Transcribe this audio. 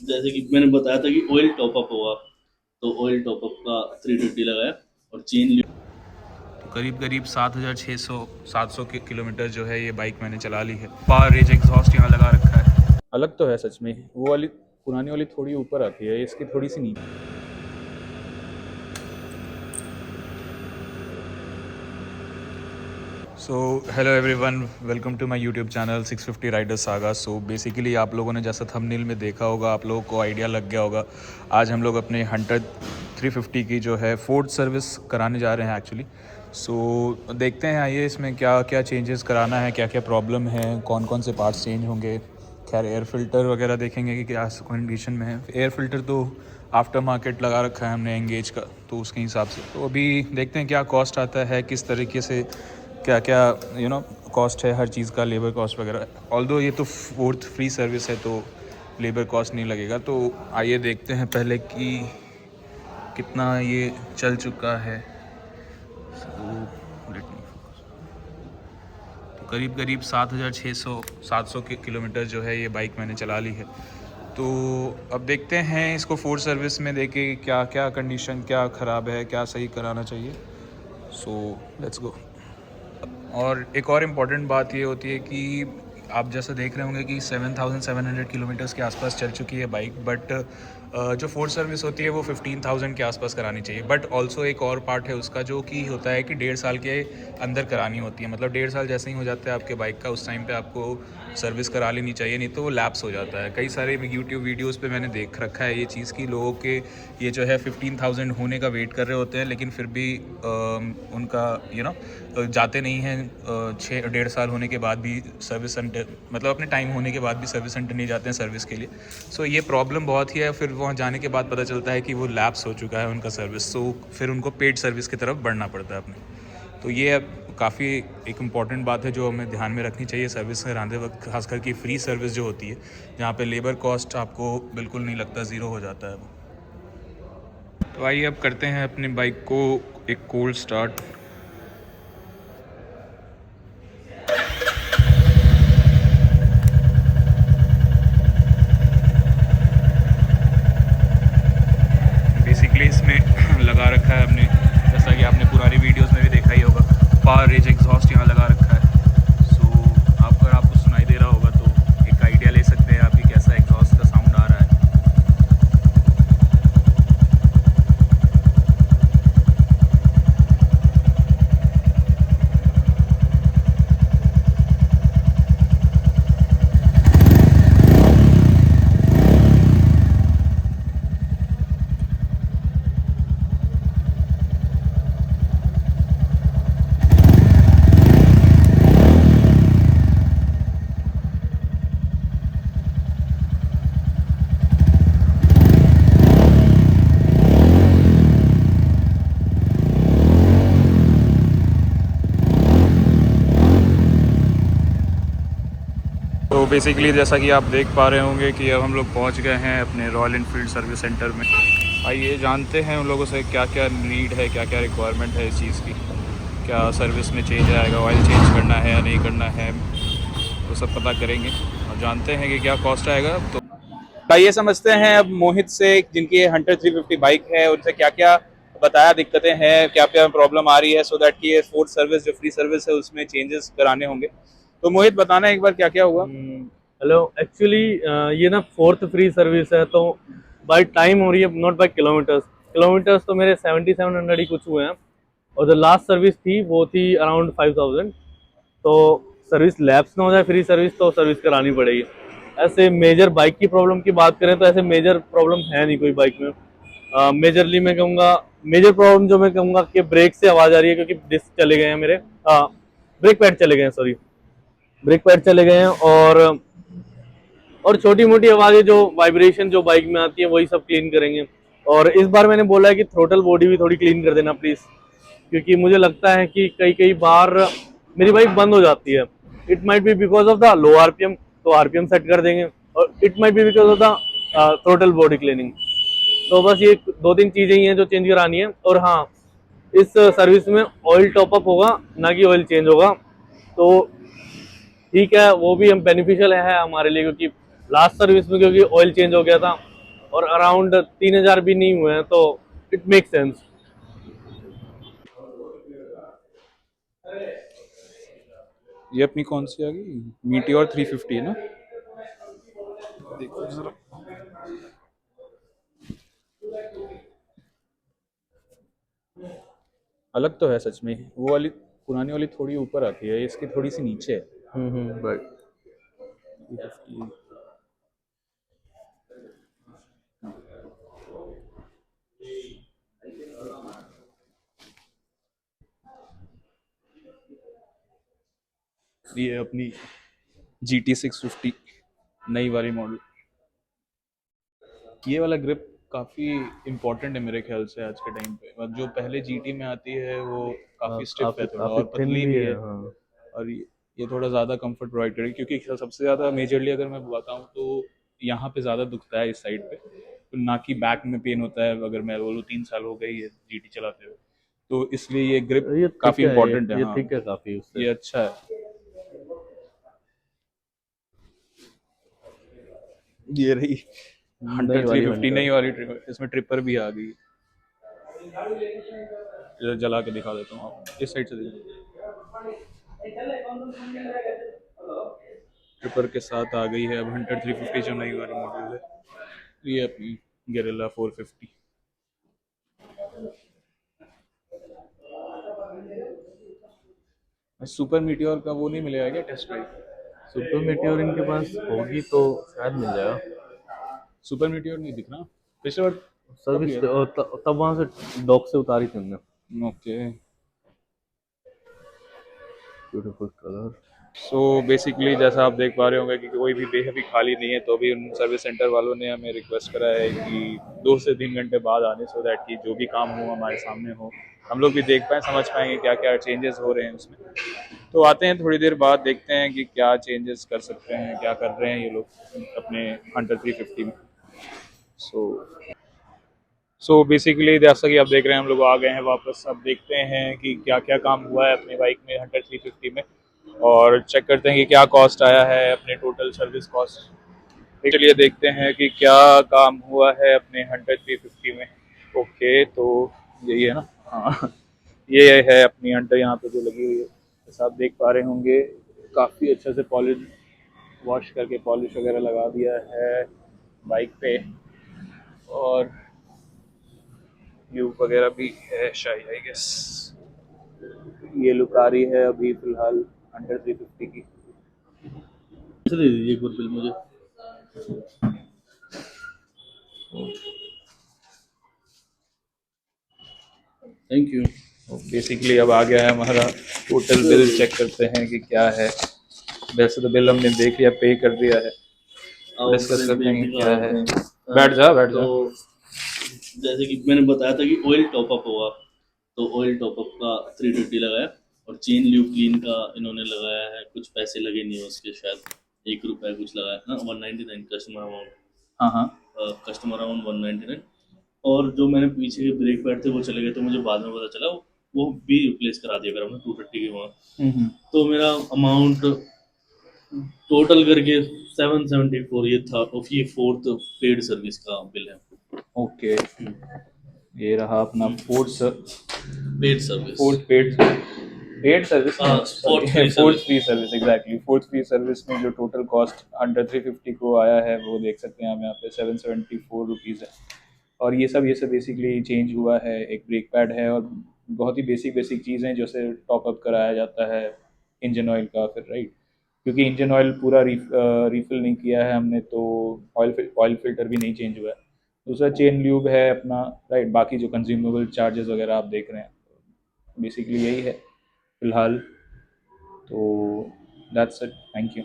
जैसे कि मैंने बताया था कि ऑयल टॉपअप होगा, तो ऑयल टॉपअप का 350 लगाया और चेन। तो करीब करीब 7,600 700 किलोमीटर जो है ये बाइक मैंने चला ली है। पावर रेज एग्जॉस्ट यहाँ लगा रखा है। अलग तो है सच में, वो वाली पुरानी वाली थोड़ी ऊपर आती है, इसकी थोड़ी सी नीचे। So hello everyone, welcome to my YouTube channel 650 rider saga. So basically आप लोगों ने जैसा थंबनेल में देखा होगा, आप लोगों को आइडिया लग गया होगा। आज हम लोग अपने हंटर 350 की जो है फोर्ड सर्विस कराने जा रहे हैं एक्चुअली। सो देखते हैं आइए इसमें क्या क्या चेंजेस कराना है, क्या क्या प्रॉब्लम है, कौन कौन से पार्ट्स चेंज होंगे। खैर एयर फिल्टर वगैरह देखेंगे कि क्या कंडीशन में है। एयर फिल्टर तो आफ्टर मार्केट लगा रखा है हमने एंगेज का, तो उसके हिसाब से तो अभी देखते हैं क्या कॉस्ट आता है, किस तरीके से क्या क्या कॉस्ट है हर चीज़ का, लेबर कॉस्ट वगैरह। ऑल्दो ये तो फोर्थ फ्री सर्विस है तो लेबर कॉस्ट नहीं लगेगा। तो आइए देखते हैं पहले कि कितना ये चल चुका है। तो करीब करीब 7,600 700 किलोमीटर जो है ये बाइक मैंने चला ली है। तो अब देखते हैं इसको फोर्थ सर्विस में देके क्या क्या कंडीशन, क्या ख़राब है, क्या सही कराना चाहिए। So let's go. और एक और इम्पॉर्टेंट बात ये होती है कि आप जैसा देख रहे होंगे कि 7,700 किलोमीटर्स के आसपास चल चुकी है बाइक, बट जो फोर्थ सर्विस होती है वो 15,000 के आसपास करानी चाहिए। बट ऑल्सो एक और पार्ट है उसका जो कि होता है कि 1.5 साल के अंदर करानी होती है। मतलब 1.5 साल जैसे ही हो जाता है आपके बाइक का, उस टाइम पे आपको सर्विस करा लेनी चाहिए, नहीं तो वो लैप्स हो जाता है। कई सारे यूट्यूब वीडियोज़ पे मैंने देख रखा है ये चीज़ कि लोगों के ये जो है 15,000 होने का वेट कर रहे होते हैं, लेकिन फिर भी उनका जाते नहीं हैं। 1.5 साल होने के बाद भी सर्विस सेंटर, मतलब अपने टाइम होने के बाद भी सर्विस सेंटर नहीं जाते हैं सर्विस के लिए। सो ये प्रॉब्लम बहुत ही है। फिर वहाँ जाने के बाद पता चलता है कि वो लैप्स हो चुका है उनका सर्विस, सो फिर उनको पेड सर्विस की तरफ बढ़ना पड़ता है अपने। तो ये अब काफ़ी एक इम्पॉर्टेंट बात है जो हमें ध्यान में रखनी चाहिए सर्विस कराते वक्त, खासकर कि फ्री सर्विस जो होती है, जहाँ पे लेबर कॉस्ट आपको बिल्कुल नहीं लगता, ज़ीरो हो जाता है वो। तो आइए अब करते हैं अपनी बाइक को एक कोल्ड स्टार्ट। बेसिकली इसमें लगा रखा है हमने, जैसा कि आपने पुरानी वीडियोस में भी देखा ही होगा, पावर रेज एग्जॉस्ट यहाँ लगा रखा है। सो अगर आपको सुनाई दे रहा होगा तो एक आइडिया ले सकते हैं आप कि कैसा एग्जॉस्ट का साउंड आ रहा है। तो बेसिकली जैसा कि आप देख पा रहे होंगे कि अब हम लोग पहुंच गए हैं अपने रॉयल इनफील्ड सर्विस सेंटर में। आइए जानते हैं उन लोगों से क्या क्या नीड है, क्या क्या रिक्वायरमेंट है इस चीज़ की, क्या सर्विस में चेंज आएगा, ऑयल चेंज करना है या नहीं करना है, वो सब पता करेंगे और जानते हैं कि क्या कॉस्ट आएगा। तो आइए समझते हैं अब मोहित से, जिनकी हंटर 350 बाइक है, उनसे क्या क्या बताया दिक्कतें हैं, क्या क्या प्रॉब्लम आ रही है, सो दैट कि ये फोर्थ सर्विस जो फ्री सर्विस है उसमें चेंजेस कराने होंगे। तो मोहित बताना एक बार क्या क्या हुआ। हेलो, एक्चुअली ये ना फोर्थ फ्री सर्विस है, तो बाय टाइम हो रही है, नॉट बाय किलोमीटर्स। किलोमीटर्स तो मेरे 7700 ही कुछ हुए हैं, और जो लास्ट सर्विस थी वो थी अराउंड 5000। तो सर्विस लैप्स ना हो जाए फ्री सर्विस, तो सर्विस करानी पड़ेगी। ऐसे मेजर बाइक की प्रॉब्लम की बात करें तो ऐसे मेजर प्रॉब्लम है नहीं कोई बाइक में। मेजरली मैं कहूँगा, मेजर प्रॉब्लम जो मैं कहूँगा कि ब्रेक से आवाज़ आ रही है, क्योंकि डिस्क चले गए हैं मेरे, ब्रेक पैड चले गए हैं, सॉरी, ब्रेक पैड चले गए हैं। और छोटी मोटी आवाज़ें जो वाइब्रेशन जो बाइक में आती है वही सब क्लीन करेंगे। और इस बार मैंने बोला है कि थ्रोटल बॉडी भी थोड़ी क्लीन कर देना प्लीज़, क्योंकि मुझे लगता है कि कई कई बार मेरी बाइक बंद हो जाती है। It might be because of the low RPM, तो आरपीएम सेट कर देंगे। और it might be because of the throttle body cleaning. तो बस ये दो तीन चीज़ें ही हैं जो चेंज करानी है। और हाँ, इस सर्विस में ऑयल टॉपअप होगा, ना कि ऑयल चेंज होगा। तो ठीक है, वो भी हम बेनिफिशियल है हमारे लिए, क्योंकि लास्ट सर्विस में क्योंकि ऑयल चेंज हो गया था, और अराउंड 3,000 भी नहीं हुए हैं, तो इट मेक सेंस। ये अपनी कौन सी आ गई, मीटियोर 350 है ना? देखो जरा, अलग तो है सच में, वो वाली पुरानी वाली थोड़ी ऊपर आती है, इसकी थोड़ी सी नीचे है। बट 350। ये अपनी GT 650 नई वाली मॉडल। ये वाला ग्रिप काफ़ी इम्पोर्टेंट है मेरे ख्याल से आज के टाइम पे। मतलब जो पहले GT में आती है वो काफ़ी स्टिफ है काफी थोड़ा, काफी और थिन पतली भी भी है, है। हाँ। और ये थोड़ा ज़्यादा कंफर्ट प्रोवाइड करेगी, क्योंकि सबसे ज़्यादा मेजरली अगर मैं बताऊँ तो यहाँ पे ज़्यादा दुखता है इस साइड पे, तो ना कि बैक में पेन होता है। अगर मैं बोलूँ 3 साल हो गई है GT चलाते हुए, तो इसलिए ये ग्रिप ये थिक काफ़ी है, इम्पोर्टेंट है। ये हाँ, थिक है काफी उससे। ये अच्छा है। ये रही नई हंटर थ्री वाली फिफ्टी हंटर। नई वाली इसमें ट्रिपर भी आ गई। इधर जला के दिखा देता हूँ आपको, इस साइड से ट्रिपर के साथ आ गई है अब हंटर 350 जो नई वाली मॉडल है। ये अपनी गेरिल्ला 450। सुपर मीटियोर का वो नहीं मिलेगा क्या टेस्ट ड्राइव? सुपर मेट्योर इनके पास होगी तो शायद मिल जाएगा। सुपर मीटियोर नहीं दिख रहा पिछले बार। कब सर्विस लिया तब वहां से डॉक से उतारी थी हमने। था? Okay. Beautiful colour. So basically जैसा आप देख पा रहे होंगे कि कोई भी बे अभी खाली नहीं है, तो अभी उन सर्विस सेंटर वालों ने हमें रिक्वेस्ट करा है कि 2 से 3 घंटे बाद आने, सो दैट कि जो भी काम हो हमारे सामने हो, हम लोग भी देख पाएँ, समझ पाएंगे क्या क्या चेंजेस हो रहे हैं उसमें। तो आते हैं थोड़ी देर बाद, देखते हैं कि क्या चेंजेस कर सकते हैं, क्या कर रहे हैं ये लोग अपने हंटर 350 में। सो बेसिकली जैसा कि आप देख रहे हैं हम लोग आ गए हैं वापस। अब देखते हैं कि क्या क्या काम हुआ है अपनी बाइक में हंटर 350 में, और चेक करते हैं कि क्या कॉस्ट आया है अपने टोटल सर्विस कॉस्ट। चलिए देखते हैं कि क्या काम हुआ है अपने हंटर 350 में। ओके, तो यही है ना? हाँ, ये है अपनी हंटर यहाँ पे जो लगी हुई है, जैसा आप देख पा रहे होंगे। काफ़ी अच्छे से पॉलिश वॉश करके पॉलिश वगैरह लगा दिया है बाइक पे, और ट्यूब वगैरह भी है शायद, आई गेस। ये लुक आ रही है अभी फिलहाल अंडर 350 की। दे दीजिए एक बार बिल मुझे। Thank you. बेसिकली अब आ गया है हमारा टोटल बिल, चेक करते हैं कि क्या है। वैसे तो बिल हमने देख लिया, पे कर दिया है, आओ डिस्कस फ्रेंड करते में हैं कि दिखा क्या है। देते हैं। बैठ जा बैठ तो जा। जैसे कि मैंने बताया था कि ऑयल टॉपअप होगा, तो ऑयल टॉपअप का 350 लगाया, और चेन ल्यूब क्लीन का इन्होंने लगाया है, कुछ पैसे लगे नहीं है उसके, शायद 1 रुपया कुछ लगाया ना, 199 कस्टमर अमाउंट। हाँ हाँ। Customer around 199। और जो मैंने पीछे के ब्रेक पैड थे वो चले गए, तो मुझे बाद में पता चला वो भी रिप्लेस करा दिया करा हमने 250 के वहाँ। तो मेरा अमाउंट टोटल करके 774 ये था, और ये फोर्थ पेड सर्विस का बिल है। ओके, ये रहा अपना paid service. Fourth paid paid service हाँ, नहीं, fourth sorry, free fourth service. Free service, exactly. Fourth free service में जो टोटल कॉस्ट अंडर 350 को आया है वो देख सकते हैं आप यहाँ पे 774 रुपीज़ है। और ये सब बेसिकली चेंज हुआ है। एक ब्रेक पैड है, और बहुत ही बेसिक बेसिक चीज़ें जैसे टॉपअप कराया जाता है इंजन ऑयल का, फिर राइट, क्योंकि इंजन ऑयल पूरा रिफिल नहीं किया है हमने, तो ऑयल फिल्टर भी नहीं चेंज हुआ है। दूसरा चेन ल्यूब है अपना, राइट। बाकी जो कंज्यूमेबल चार्जेस वगैरह आप देख रहे हैं, बेसिकली यही है फिलहाल। तो दैट्स इट, थैंक यू।